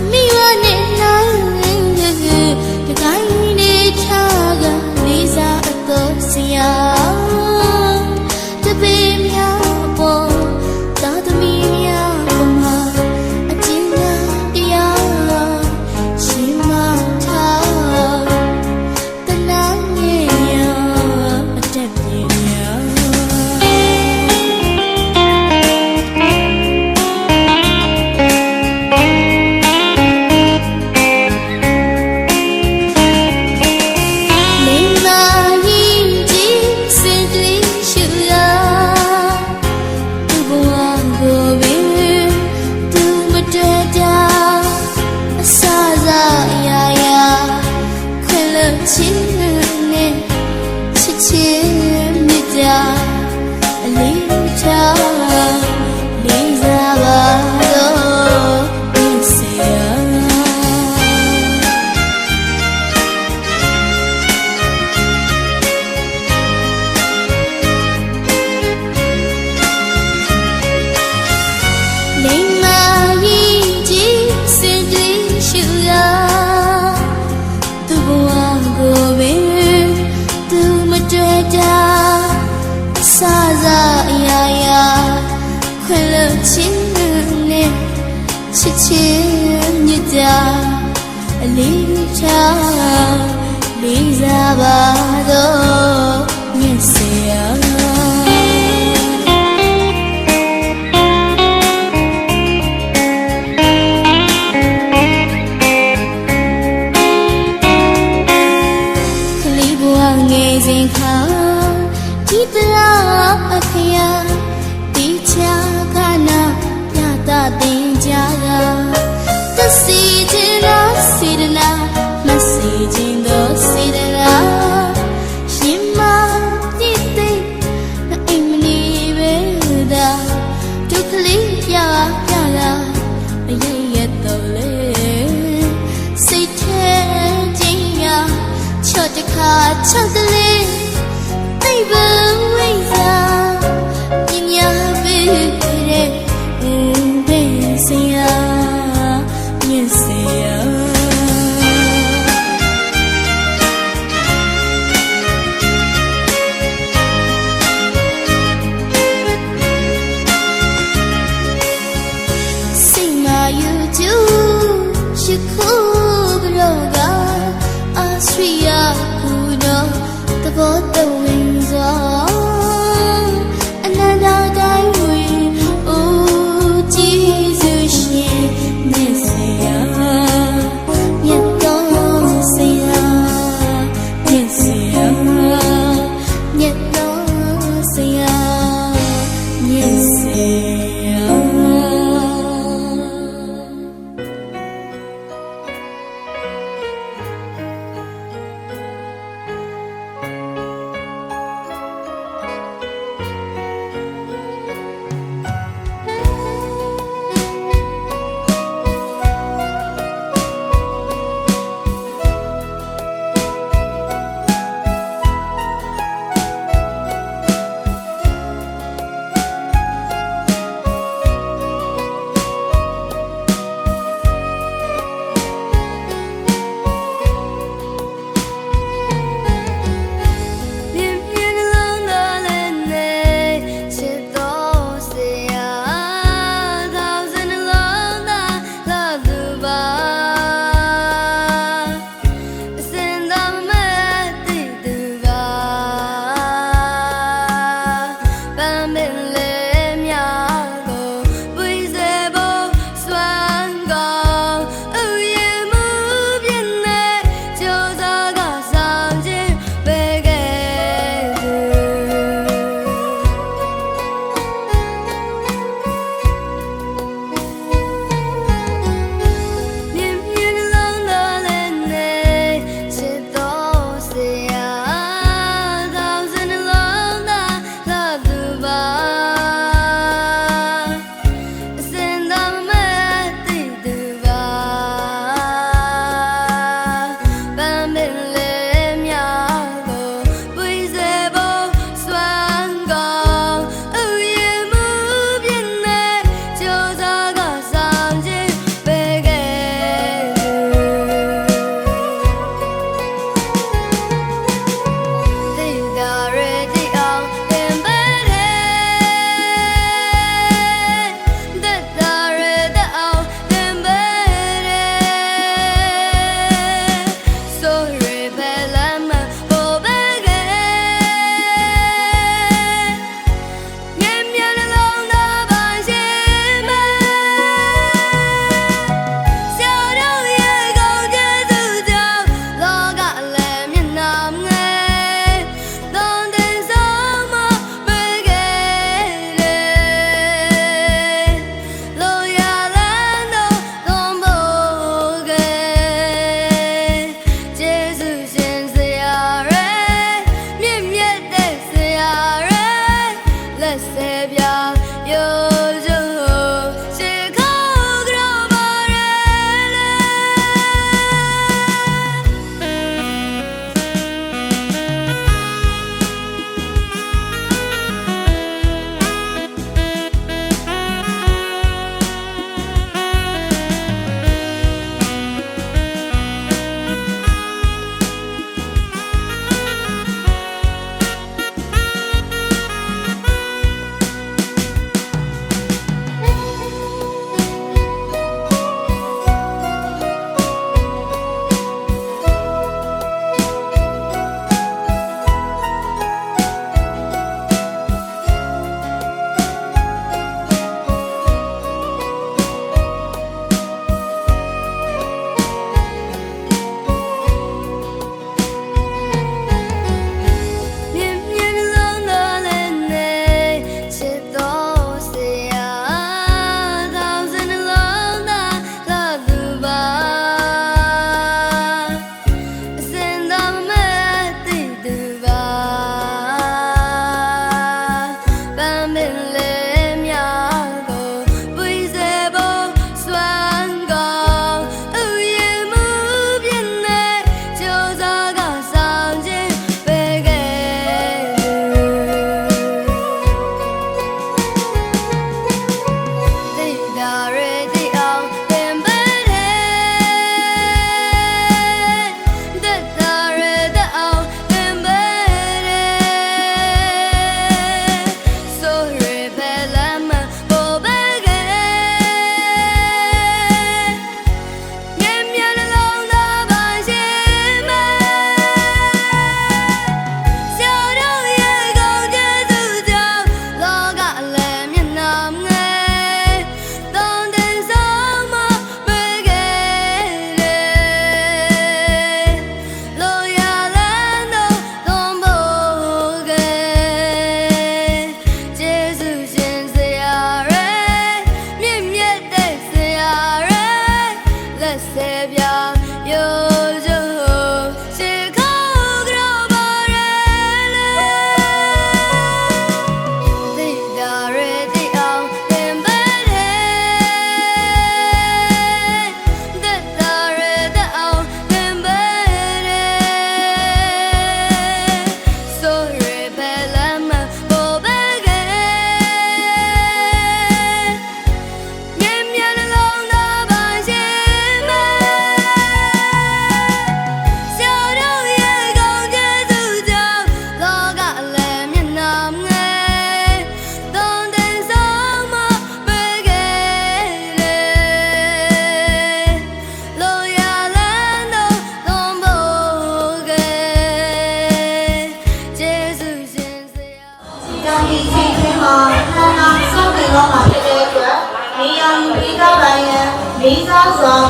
မ မ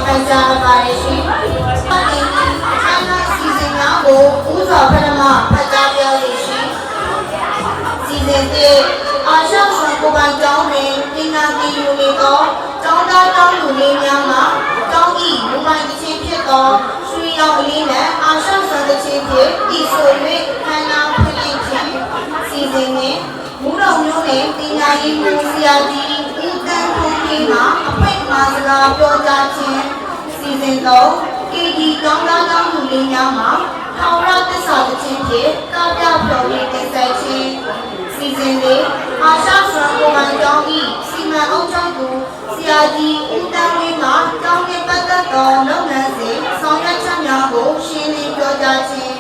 ပန်ကြားပါရရှိ။အခမ်းအနားစီစဉ်များကိုဦးစွာပထမဖတ်ကြားပြောရရှိ။စီစဉ်တဲ့အာရှဆွမ်းကိုယ်ပိုင်ကျောင်းတွင်ပညာသင်ယူနေသောကျောင်းသားကျောင်းသူလေးများမှကျောင်း၏လူပိုင်တစ်ချင်းဖြစ်သောရွှေရောင်အလေးနဲ့အာရှဆွမ်းတစ်ချင်းဖြင့်တည်ဆို၍ခန္ဓာဖွင့်လှစ်ခြင်းစီစဉ်နှင့်မူတော်မျိုးနှင့်ပညာရေးမှုဆရာကြီးဦးတန်းထွန်းကြီးမှအဖိတ်မှစကားပြောကြားခြင်းစီစဉ်သောKD ကျောင်းသားကျောင်းသူလေးများမှထောင်ရသစ္စာတစ်ချင်းဖြင့်ကာပြပြောင်းရေးတင်ဆက်ခြင်းစီစဉ်လေးအာရှဆွမ်းကိုယ်ပိုင်ကျောင်း၏စီမံအုပ်ချုပ်သူဆရာကြီးဦးတန်းဝင်းမှကျောင်းနှင့်ပတ်သက်သောလုပ်ငန်းစဉ်ဆောင်ရွက်ချက်များကိုရှင်းလင်းပြောကြားခြင်း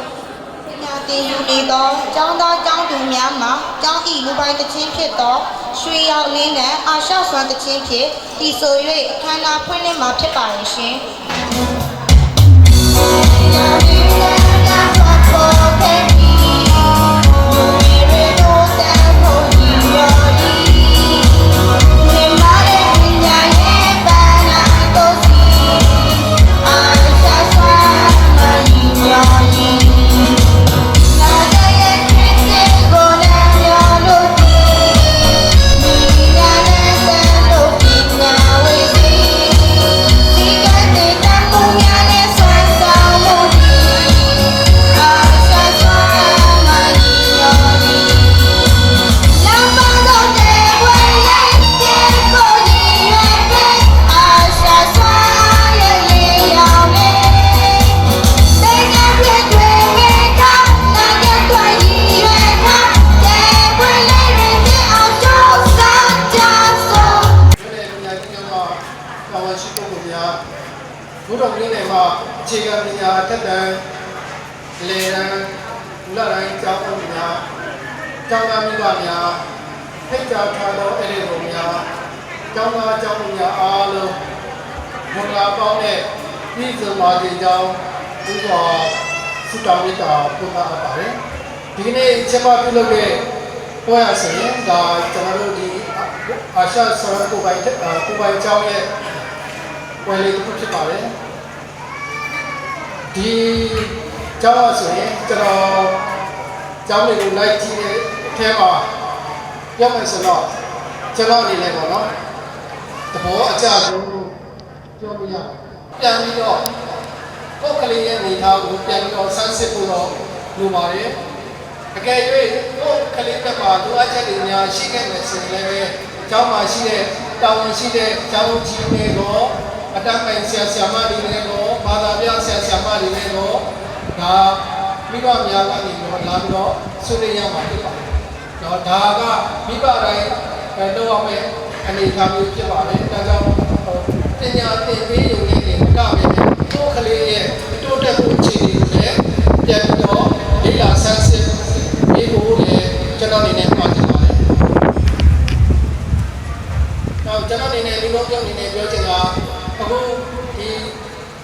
ပညာသင်ယူနေသောကျောင်းသားကျောင်းသူများမှကျောင်း၏လူပိုင်တစ်ချင်းဖြစ်သောရွှေရောင်လင်းနဲ့အာရှဆွမ်းတစ်ချင်းဖြင့်တည်ဆို၍ခန္ဓာဖွင့်လှစ်မှာဖြစ်ပါရဲ့ရှင်ဘုတော်လေးတွေမှာအခြေခံပညာတက်တဲ့လေရန်လူလာတိုင်းကျောင်းသားများကျောင်းသားမိဘများထိတ်ကြထားသောအဲ့ဒီလိုများကျောင်းသားကျောင်းသူများအားလုံးမင်္ဂလာပေါင်းတဲ့ပြည်စုံပါစေကြောင်းဥစွာဆုတောင်းမေတ္တာပို့သအပ်ပါတယ်ဒီကနေ့ချက်ပါပြုလုပ်တဲ့ပွဲအစရင်ဒါကျွန်တော်တို့ဒီအာရှဆောင်းကိုပိုင်ကျောင်းရဲ့ဝယ်လေးတစ်ခုဖြစ်ပါတယ်ဒီကျောင်းဆိုရင်ကျွန်တော်ကျောင်းတွေကိုလိုက်ကြည့်တဲ့အထဲမှာပြောမယ်ဆိုတော့ကျွန်တော်အနေနဲ့ပေါ့နော်သဘောအကျဆုံးပြောပြရပြန်ပြီးတော့ကိုယ်ကလေးရဲ့နေသားကိုပြန်ပြီးတော့ဆန်းစစ်ဖို့တော့လိုပါတယ်အကယ်၍ကိုယ်ကလေးကပါလိုအပ်ချက်တွေများရှိခဲ့မယ်ဆိုရင်လည်းကျောင်းမှာရှိတဲ့တာဝန်ရှိတဲ့ကျောင်းကြီးတွေကိုအတတ်ပိုင်ဆရာဆရာမတွေနဲ့တော့ဘာသာပြဆရာဆရာမတွေနဲ့တော့ဒါမိဘများကနေတော့လာပြီးတော့ဆွေးနွေးရမှာဖြစ်ပါတယ်။တော့ဒါကမိဘတိုင်းတော့ရမယ်အနေအထားမျိုးဖြစ်ပါတယ်။ဒါကြောင့်ပညာသင်ပေးရုံနဲ့တင်ကပဲကိုယ်ကလေးရဲ့တိုးတက်ဖို့အခြေအနေနဲ့ပြန်ပြီးတော့လေ့လာဆန်းစစ်ပြီးဖို့လည်းကျွန်တော်အနေနဲ့ပြောချင်ပါတယ်။တော့ကျွန်တော်အနေနဲ့ဒီလိုပြောနေပြောချင်တာအခုဒီ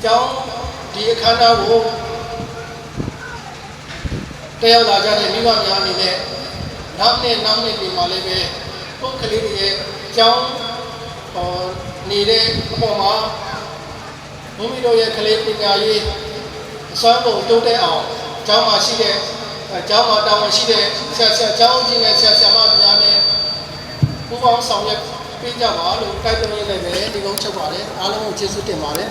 ကျောင်းဒီအခမ်းအနားကိုတက်ရောက်လာကြတဲ့မိဘများအနေနဲ့နောက်နေ့ဒီမှာလည်းပဲပုတ်ကလေးတွေရဲ့ကျောင်းနေတဲ့အပေါ်မှာမိမိတို့ရဲ့ကလေးပညာရေးအစွမ်းကုန်တိုးတက်အောင်ကျောင်းမှာရှိတဲ့ကျောင်းမှာတာဝန်ရှိတဲ့ဆရာကျောင်းကြီးနဲ့ဆရာမများနဲ့ပူးပေါင်းဆောင်ရွက်ပြကြပါလို့တိုက်တွန်းရင်းနဲ့ပဲဒီကုန်းချုပ်ပါတယ်အားလုံးကိုကျေးဇူးတင်ပါတယ်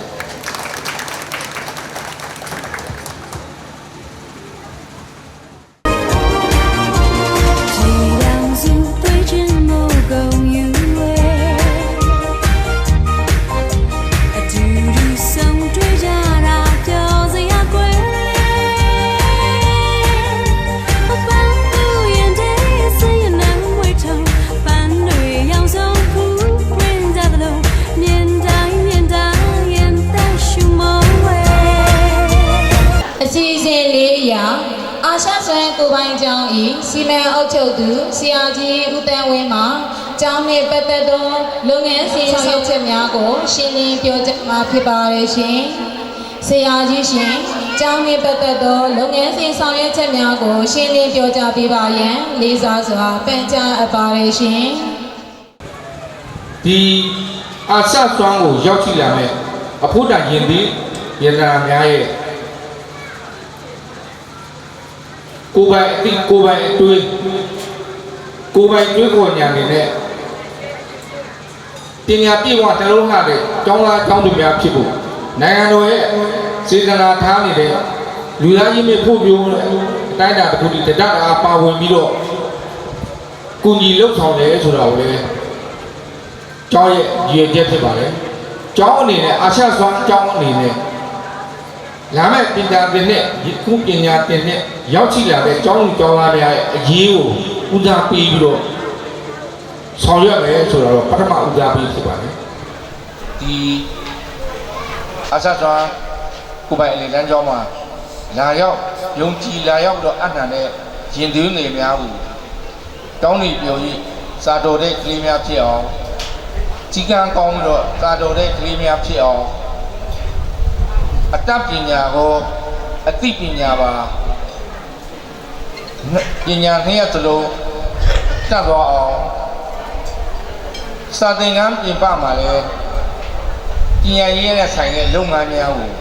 အာရှဆွမ်းကိုပိုင်ကျောင်း၏စီမံအုပ်ချုပ်သူဆရာကြီးဦးတန်းဝင်းမှကျောင်းနှင့်ပတ်သက်သောလုပ်ငန်းစဉ်ဆောင်ရွက်ချက်များကိုရှင်းလင်းပြောကြားမှာဖြစ်ပါရရှင်။ဆရာကြီးရှင်ကျောင်းနှင့်ပတ်သက်သောလုပ်ငန်းစဉ်ဆောင်ရွက်ချက်များကိုရှင်းလင်းပြောကြားပေးပါရန်လေးစားစွာပန်ကြားအပ်ပါရရှင်။ဒီအာရှဆွမ်းကိုရောက်ရှိလာတဲ့ အဖို့တာရင်ပြီးယန္တနာများရဲ့ကိုယ်ပိုင်အသိကိုယ်ပိုင်အတွေးကိုယ်ပိုင်တွေးခေါ်ညာနေတဲ့ပညာပြည့်ဝတလုံးလာတဲ့ကျောင်းသားကျောင်းသူများဖြစ်ဖို့နိုင်ငံတော်ရဲ့စေတနာထားနေတဲ့လူသားချင်းမျိုးဖို့ပြုံးတဲ့အတိုင်းအတာတစ်ခုတည်းတအားပါဝင်ပြီးတော့ကုညီလှုပ်ဆောင်တယ်ဆိုတာကိုလည်းကျောင်းရဲ့ရည်ရွယ်ချက်ဖြစ်ပါတယ်ကျောင်းအနေနဲ့အာရှစွမ်းကျောင်းအနေနဲ့လာမဲ့ပညာသင်နဲ့ခုပညာသင်နဲ့ရောက်ရှိလာတဲ့ကျောင်းလူကျောင်းသားများရဲ့အရေးကိုဦးစားပေးပြီးတော့ဆောင်ရွက်မယ်ဆိုတော့ပထမဦးစားပေးဖြစ်ပါတယ်ဒီအာရှစွမ်းကိုယ်ပိုင်အလယ်တန်းကျောင်းမှာလာရောက်ယုံကြည်လာရောက်တော့အနှံတဲ့ရင်သွေးငယ်များကိုတောင်းနေပြောပြီးစာတော်တဲ့ကလေးများဖြစ်အောင်ကြီးကန်းကောင်းပြီးတော့စာတော်တဲ့ကလေးများဖြစ်အောင်အတတ်ပညာကိုအသိပညာပါပညာနှစ်ရပ်စလုံးတတ်သွားအောင်စာသင်ခန်းပြင်ပမှာလည်းပညာရေးနဲ့ဆိုင်တဲ့လုပ်ငန်းများကို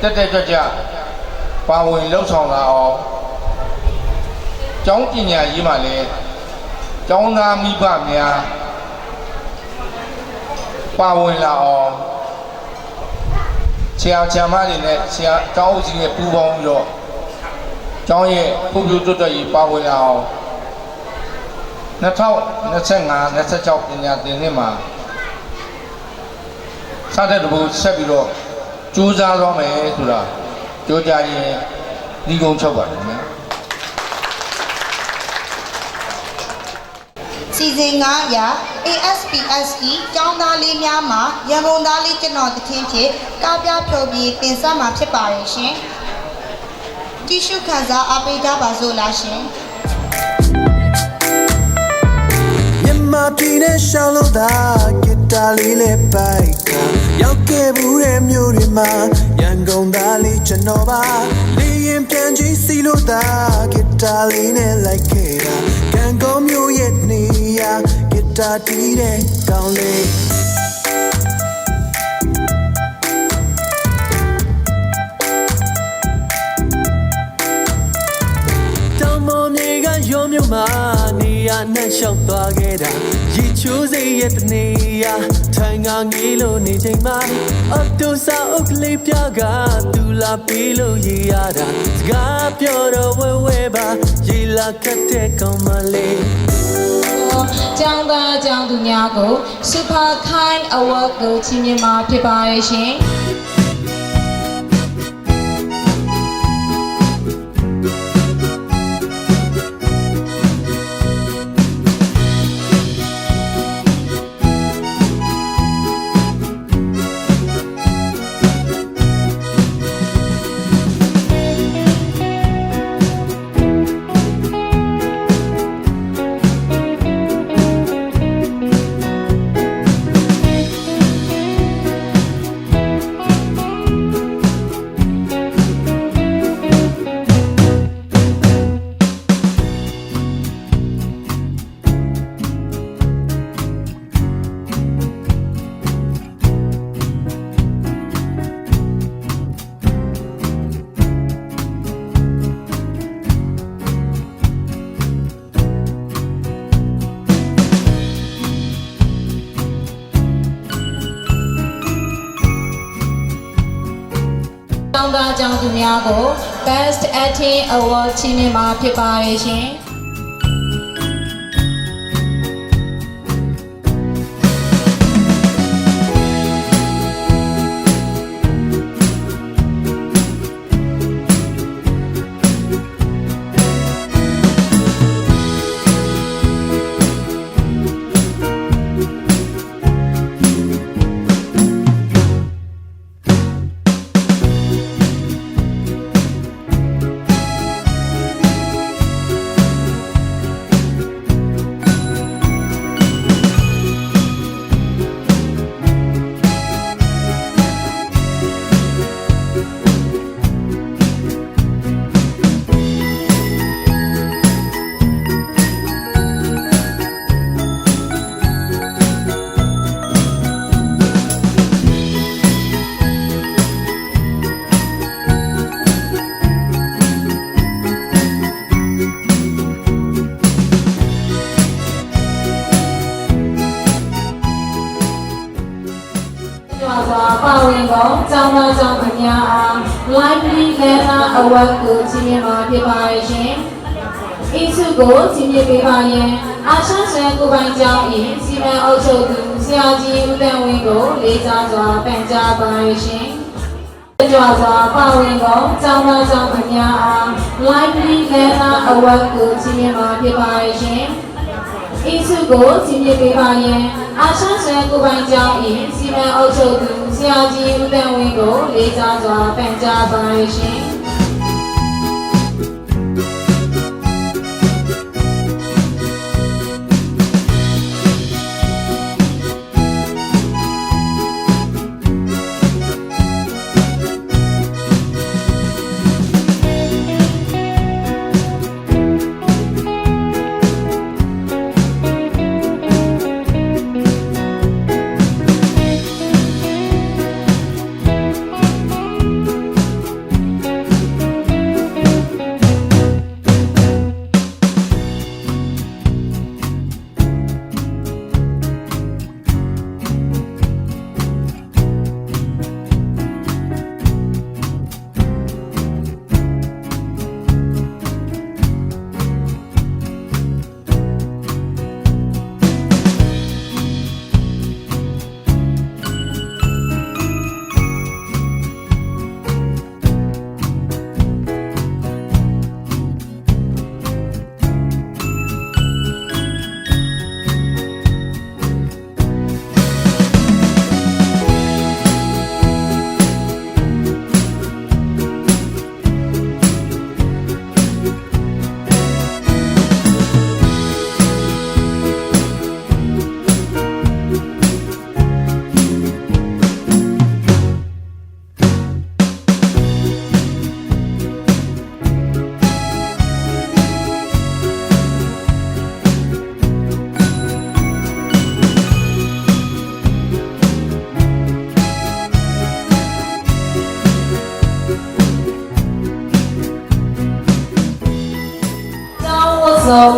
တက်ကြွပါဝင်လှုပ်ဆောင်လာအောင်ကျောင်းပညာရေးမှာလည်းကျောင်းသားမိဘများပါဝင်လာအောင်ဆရာဆရာမတွေနဲ့ဆရာကျောင်းဦးစီးနဲ့ပူးပေါင်းပြီးတော့ကျောင်းရဲ့ဖွံ့ဖြိုးတိုးတက်ရေးပါဝင်လာအောင်2025-26ပညာသင်နှစ်မှာစတဲ့တဘူဆက်ပြီးတော့ကြိုးစားသွားမယ်ဆိုတာကြိုးစားရင်ဒီကုန်းချုပ်ပါတယ်နော် စီစဉ်9ရာ ASPSE ကျောင်းသားလေးများမှာရန်ကုန်သားလေးကျွန်တော်တခင်ဖြစ်ကားပြဖြောပြီးတင်ဆက်မှာဖြစ်ပါတယ်ရှင်။ကြည့်ရှုခံစားအားပေးကြပါစို့လားရှင်။ မြန်မာပြည်နဲ့ရှောင်းလို့သာဂီတာလေးနဲ့ပိုက်ကရောက်ခဲ့ဘူးတဲ့မြို့တွေမှာရန်ကုန်သားလေးကျွန်တော်ပါလေရင်ပြန်ကြည့်စီလို့သာဂီတာလေးနဲ့လိုက်ခဲ့တာကံကောင်းမြို့ရဲ့နေရာဂီတာတီးတဲ့ကောင်းလေး ရောမြို့မှာနေရနဲ့ရှောက်သွားခဲ့တာရေချိုးစိတ်ရဲ့တနေရာထိုင်ငါငေးလို့နေချိန်မှာအော်တိုစာအုပ်ကလေးပြကသူလာပြီးလို့ရေရတာစကားပြောတော့ဝဲပါရေလာခတ်တဲ့ကောင်မလေးကျောင်းသားကျောင်းသူများကို Super Kind Award ကိုချီးမြှင့်မှာဖြစ်ပါရဲ့ရှင်ကျောင်းသားကျောင်းသူများကို Best Acting Award ချီးမြှင့်မှာဖြစ်ပါရဲ့ရှင် ဝင်သောကျောင်းသားကျောင်းသူများအား Lively Learner Award ကိုချီးမြှင့်မှာဖြစ်ပါရှင်။ဤဆုကိုချီးမြှင့်ပေးပါရန်အာရှဆွဲကိုပိုင်ကျောင်း၏စီမံအုပ်ချုပ်သူဆရာကြီးဦးတန်းဝင်းကိုလေးစားစွာပန်ကြားပါရှင်။ကြွားစွာပါဝင်သောကျောင်းသားကျောင်းသူများအား Lively Learner Award ကိုချီးမြှင့်မှာဖြစ်ပါရှင်။ဤဆုကိုချီးမြှင့်ပေးပါရန်အာရှဆွဲကိုပိုင်ကျောင်း၏စီမံအုပ်ချုပ်သူဆရာကြီးဦးတန်းဝင်းကိုလေးစားစွာပန်ကြားပါရှင်။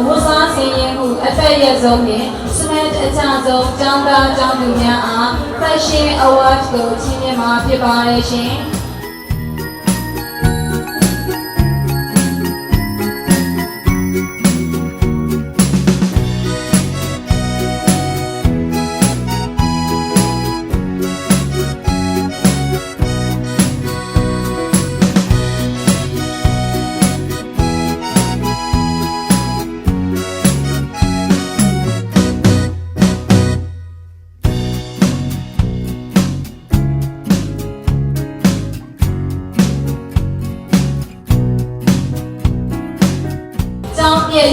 ဝတ်စားဆင်းရဲမှုအသက်ရဆုံးနဲ့စမတ်အချဆုံးကျောင်းသားကျောင်းသူများအား Fashion Award ကိုချီးမြှင့်မှာဖြစ်ပါတယ်ရှင်။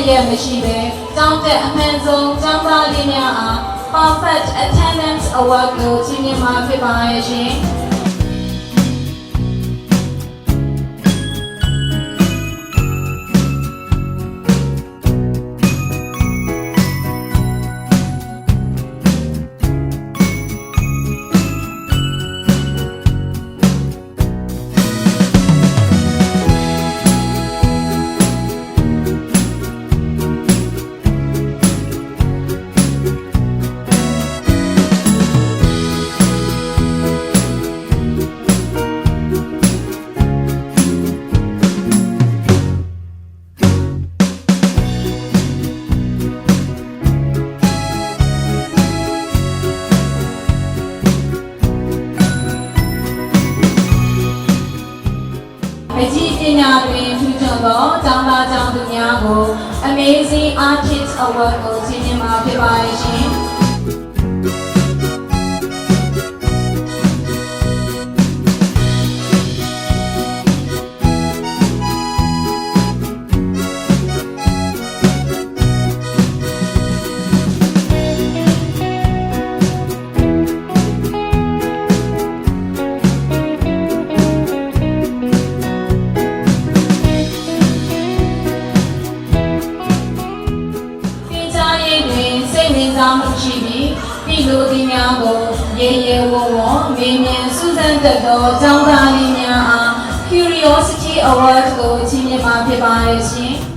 ရဲ့မရှိပဲကျောင်းတက်အမှန်ဆုံးကျောင်းသားလေးများအား Perfect Attendance Award ကိုချီးမြှင့်မှာဖြစ်ပါရဲ့ရှင်။အကြီးပညာတွင်ထူးချွန်သောကျောင်းသားကျောင်းသူများကို Amazing Artist Award ကိုချီးမြှင့်မှာဖြစ်ပါရဲ့ရှင်။ရှိပြီးပြည်သူသည်များကိုရေရေဝဝမေးမြန်းစူးစမ်းတတ်သောကျောင်းသားလေးများအား Curiosity Award ကိုချီးမြှင့်မှာဖြစ်ပါရဲ့ရှင်။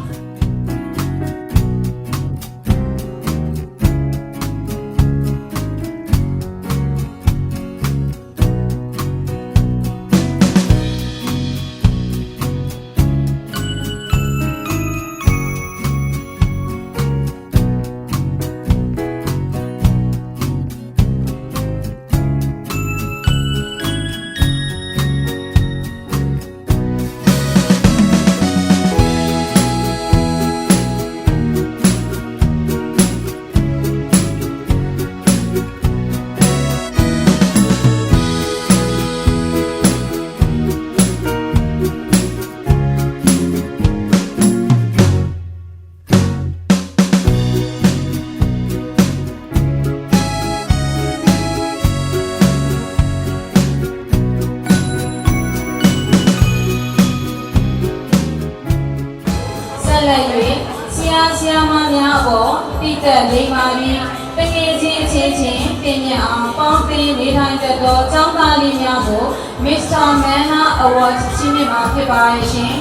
ဆရာမများပေါ်တိတက်လိမ္မာပြီးတကယ်ချင်းအချင်းချင်းတင်မြတ်အောင်ပေါင်းသင်းနေထိုင်တတ်သောကျောင်းသားလေးများကို Mr. Manna Award ချီးမြှင့်မှာဖြစ်ပါရဲ့ရှင်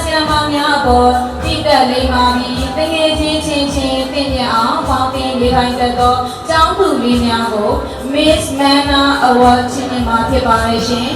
ဆရာမများပေါ်တိတက်လိမ္မာပြီးတကယ်ချင်းချင်းတင်မြတ်အောင်ပေါင်းသင်းနေထိုင်တတ်သောကျောင်းသူလေးများကို Miss Manna Award ချီးမြှင့်မှာဖြစ်ပါရဲ့ရှင်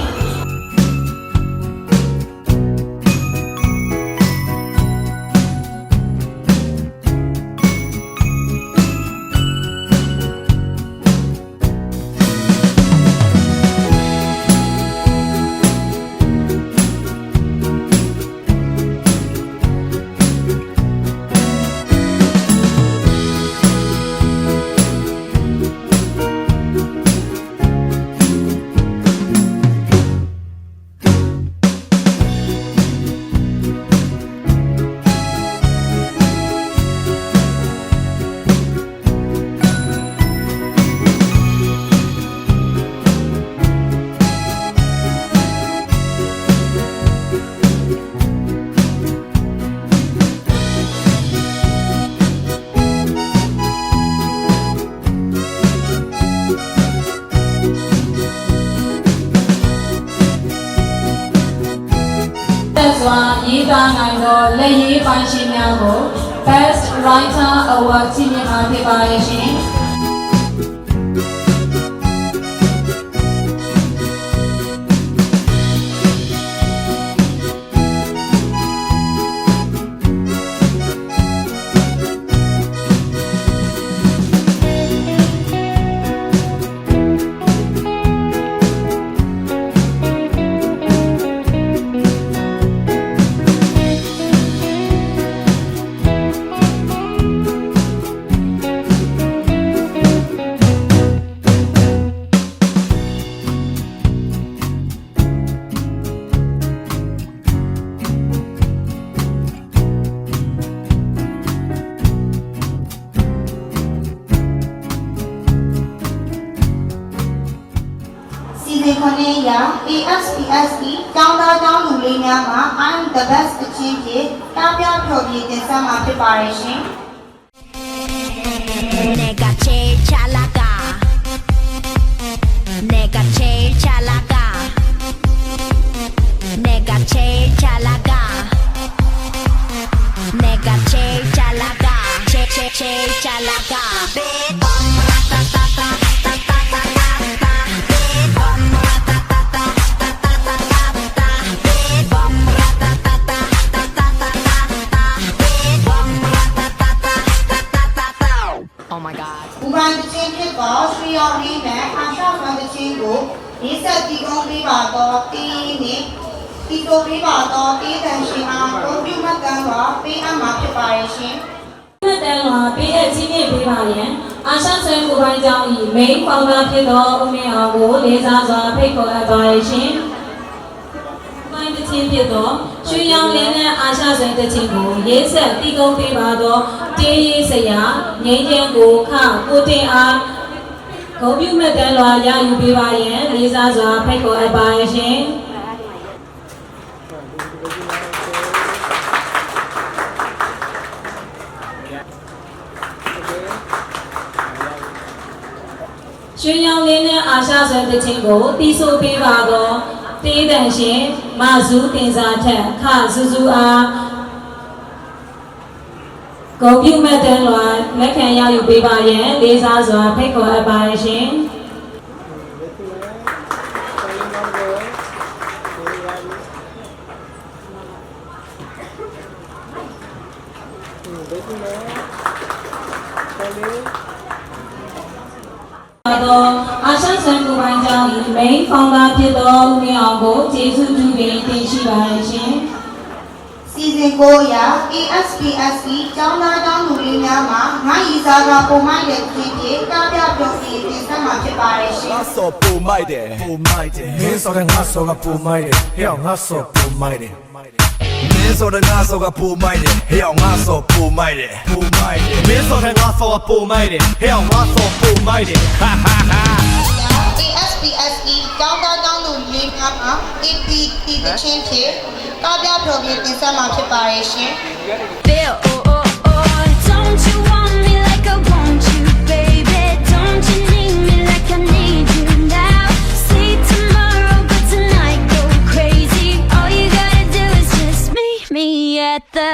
စွာရေးသားနိုင်သောလက်ရေးပိုင်းရှင်များကို Best Writer Award ချီးမြှင့်မှာဖြစ်ပါရဲ့ရှင် စီစဉ်ခွင့်ရ ASPSE ကျောင်းသားကျောင်းသူလေးများမှာ I'm the best အချင်းဖြင့်တားပြဖျော်ဖြေတင်ဆက်မှာဖြစ်ပါရဲ့ရှင် Nega che chalaga Nega che chalaga Nega che chalaga Nega che chalaga Che che che chalaga Big bum ta ta ta ta ta ta ta ta Big bum ta ta ta ta ta ta ta ta Big bum ta ta ta ta ta ta ta ta Big bum ta ta ta ta ta ta ta Oh my god ဘူပန်တချင်းဖြစ်သောရွှေရောင်လေးနဲ့အာရှဖန်တချင်းကိုဒီဆက်တီကုန်းပေးပါတော့တင်းနဲ့တီတိုပေးပါတော့တင်းတန်ရှင်အားကွန်ပျူတာကံပါပေးအပ်မှာဖြစ်ပါရဲ့ရှင် တက်တန်းမှာပေးအပ်ချင်းမြင့်ပေးပါရန်အာရှဆွဲကိုပိုင်းကျောင်း၏ main founder ဖြစ်သောဦးမင်းအောင်ကိုလေးစားစွာဖိတ်ခေါ်အပ်ပါရဲ့ရှင်ပိုင်းတချင်းဖြစ်သောရွှေရောင်လင်းနဲ့အာရှဆွဲတချင်းကိုရေးဆက်တီကုန်းပေးပါတော့တေးရေးဆရာငိမ့်ကျန်းကိုကိုတင်အားဂုဏ်ပြုမဲ့တန်းလွာရယူပေးပါရန်လေးစားစွာဖိတ်ခေါ်အပ်ပါရဲ့ရှင် ရွှေရောင်လေးနဲ့အာရှဆွဲတချင်းကိုတီးဆိုပေးပါတော့တေးတန်ရှင်မဇူးတင်စာထက်ခဇူဇူအားဂုဏ်ပြုမဲ့တန်းလွာလက်ခံရယူပေးပါရန်လေးစားစွာဖိတ်ခေါ်အပ်ပါရရှင် အ သောအာရှဆွမ်းကိုယ်ပိုင်ကျောင်း၏ main founder ဖြစ်သောဦးမြင့်အောင်ကိုကျေးဇူးပြုပြီးတင်ရှိပါတယ်ရှင်။ စီစဉ်ကိုရာ ASPSE ကျောင်းသားကျောင်းသူလေးများမှာငါရီစားကပုံမိုက်တဲ့ဖြစ်ဖြစ်ကားပြပြောင်းပြီးတင်ဆက်မှာဖြစ်ပါတယ်ရှင် ငါစောပူမိုက်တယ်ပူမိုက်တယ်မင်းစောတဲ့ငါစောကပူမိုက်တယ်ဟဲ့ငါစောပူမိုက်တယ်မင်းစောတဲ့ငါစောကပူမိုက်တယ်ဟဲ့ငါစောပူမိုက်တယ်ပူမိုက်တယ်မင်းစောတဲ့ငါစောကပူမိုက်တယ်ဟဲ့ငါစောပူမိုက်တယ်ဟာဟာဟာ ASPSE ကျောင်းသားကျောင်းသူလေးများမှာ APT တချင်းဖြစ်ကားပြပြောင်းပြီးတင်ဆက်မှာဖြစ်ပါတယ်ရှင် Feel, oh, oh, oh, don't you want me like I want you, baby? Don't you need me like I need you now? See tomorrow, but tonight go crazy. All you gotta do is just meet me at the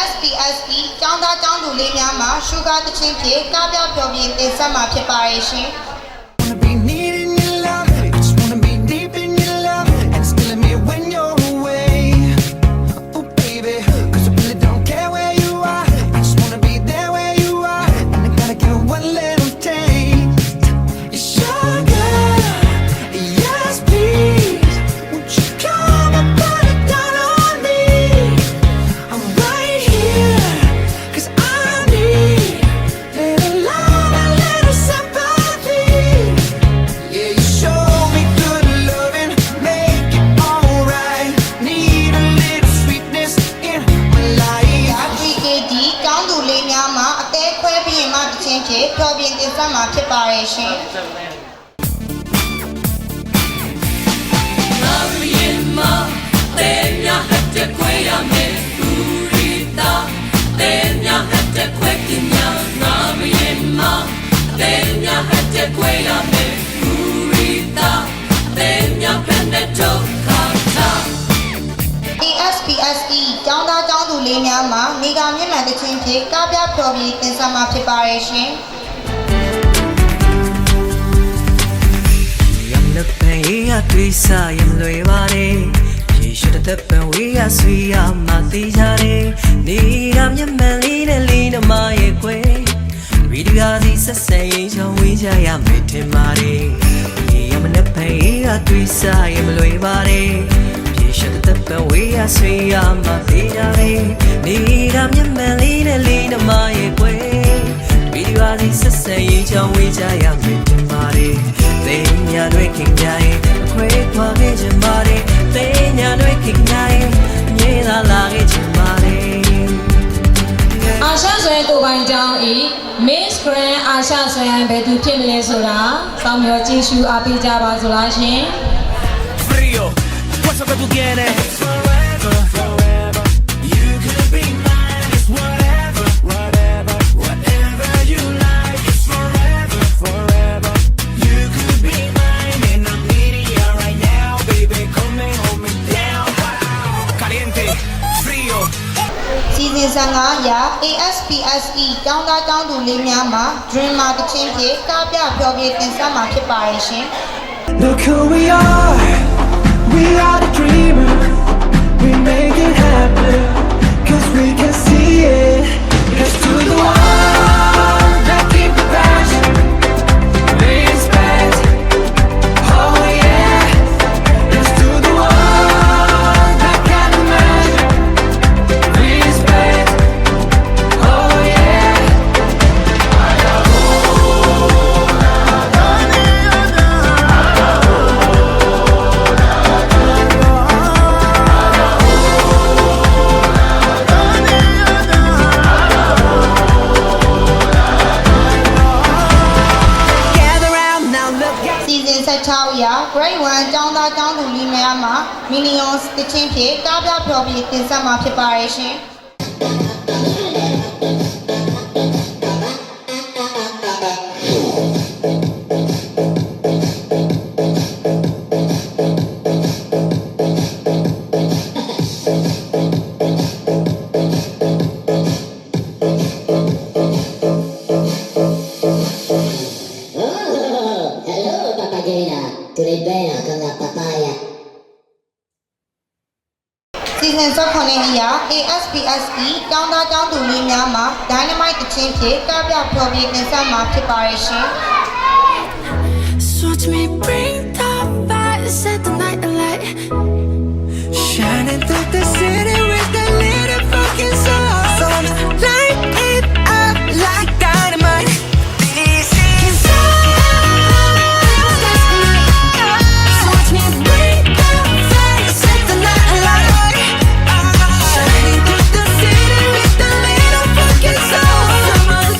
ASPSE ကျောင်းသားကျောင်းသူလေးများမှာ Sugar တချင်းဖြစ်ကားပြပြောင်းပြီးတင်ဆက်မှာဖြစ်ပါတယ်ရှင် Wanna be needing your love, just wanna be deep in your love, and it's killing me when you're away. Oh baby, 'cause I really don't care where you are. I just wanna be there where you are, and I gotta give one little taste. It's sugar, yes please. Won't you come and put it down on me? I'm right here, 'cause I need little love and little sympathy. Yeah, you show me good loving, make it alright. Need a little sweetness in my life. AGKD ကျောင်းသူလေးများမှာအသေးခွဲပြီးရင်မှတချင်းဖြစ်ပြောင်းပြီးတင်ဆက်မှာဖြစ်ပါတယ်ရှင် ASPSE ကျောင်းသားကျောင်းသူလေးများမှာနေကမျက်မှန်တချင်းဖြစ်ကားပြပြောင်းပြီးတင်ဆက်မှာဖြစ်ပါတယ်ရှင် Yam look pen ya twisa yam loi ba de Ye should the pen we ya sui ya ma ti ja de Ni ga myat man li ne li na ma ye kwe Ri du ya si set set yin chong we ja ya me tin ma de Yam look pen ya twisa yam loi ba de Ye should the pen we ya sui ya ma ti ja de Ni ga myat man li ne li na ma ye kwe Ri du ya si set set yin chong we ja ya me tin ma de Tenya noi king jai, kwe kwa ge jambare. Tenya noi king jai, nye la la ge jambare. အာရှဆွဲကိုယ်ပိုင်ကျောင်း ၏ Miss Grand အာရှဆွဲဘယ်သူဖြစ်မလဲဆိုတာစောင့်မျှော်ကြည့်ရှုအားပေးကြပါစို့လားရှင် Frío, cosa que tú quieres. Forever, forever. You could be mine. It's whatever, whatever, whatever you like. It's forever, forever. You could be mine, and I'm needing you right now, baby. Come and hold me down. Caliente, frío. စီစဉ်ဆန်ကရာ ASPSE ကျောင်းသားကျောင်းသူလေးများမှာ Dreamer တချင်းဖြစ်ကားပြပြောင်းပြီးတင်ဆက်မှာဖြစ်ပါတယ်ရှင် Look who we are. We are the dreamers. We make it happen. 'Cause we can see it. Let's do the one that keep the passion. Respect. Oh yeah. Let's do the one that can imagine. Respect. Oh yeah. Gather round now, look at စီစဉ်16ရာ Grade 1ကျောင်းသားကျောင်းသူလေးများမှာ Millions တချင်းဖြစ်ကားပြပြောင်းပြီးတင်ဆက်မှာဖြစ်ပါတယ်ရှင် Hello, Papagena. Tu le bene con la papaya? စီဇန်19အရာ ASPSE တောင်းသားတောင်းသူလေးများမှာ Dynamite တခြင်းဖြင့်ကပြဖျော်ဖြေတင်ဆက်မှာဖြစ်ပါရဲ့ရှင် So watch me bring the fire, set the night alight. Shining through the city with that little fucking soul. So light it up like dynamite. This is so watch me bring the fire, set the night alight. Shining through the city with that little fucking soul.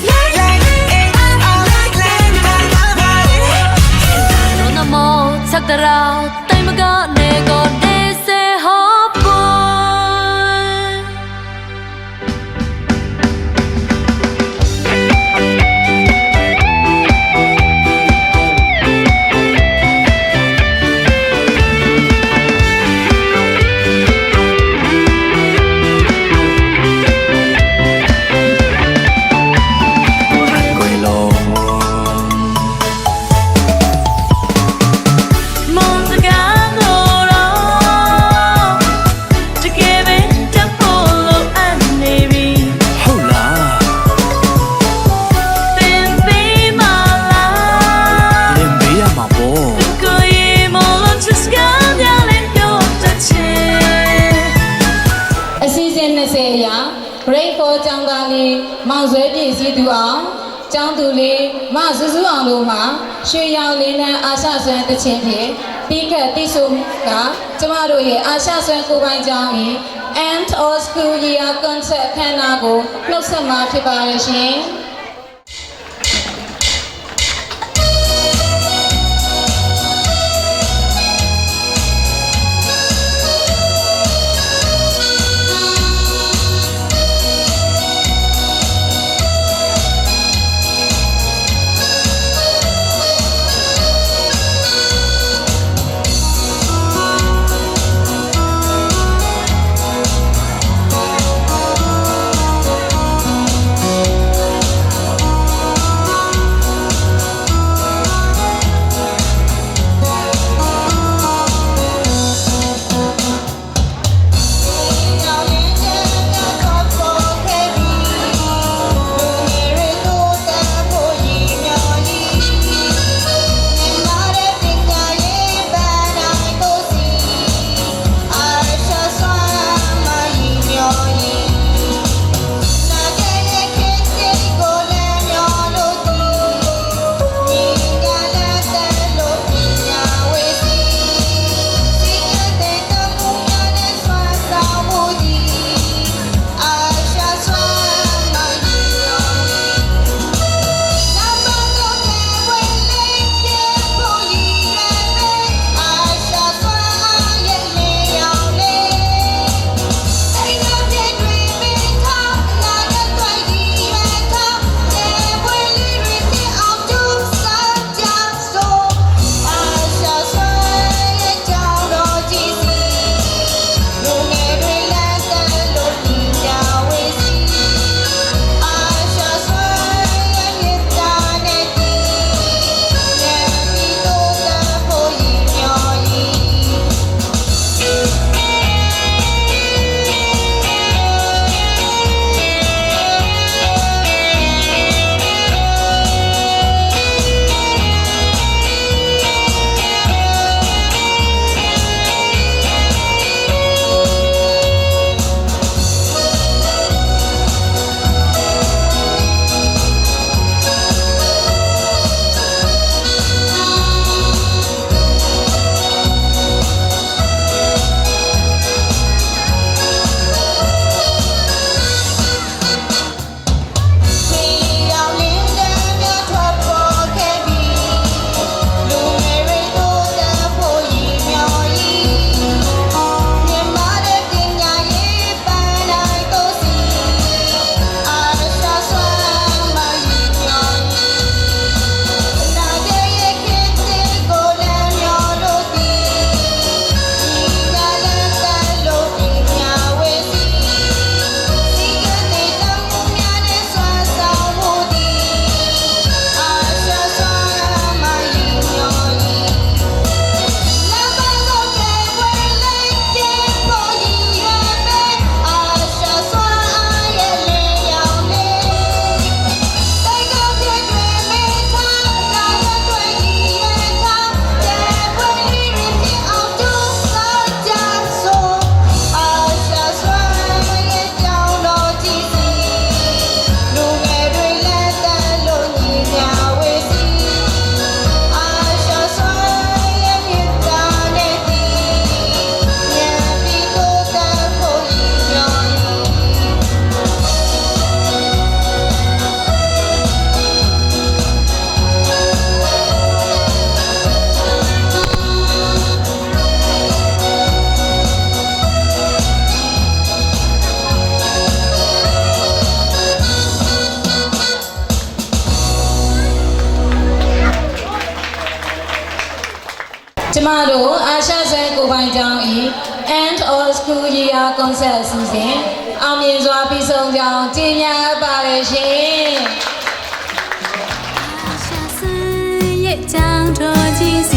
Light it up like dynamite. No more sakara time ga ne go de se ho boy Break for ကျောင်းသားလေးမောင်ဆွဲပြည့်စည်သူအောင်ကျောင်းသူလေးမဆူဆူအောင်တို့မှာရွှေရောင်လေးနဲ့အာရှဆွမ်းတခြင်းဖြင့်ပြီးခတ်တိဆိုကကျမတို့ရဲ့အာရှဆွမ်းကိုပိုင်းကျောင်း၏ End of School Year Concert အခမ်းအနားကိုနှုတ်ဆက်မှာဖြစ်ပါရဲ့ရှင် School Year Concert အစီအစဉ်အောင်မြင်စွာပြီးဆုံးကြောင်းကြေညာအပ်ပါတယ်ရှင် 下山也将这惊喜。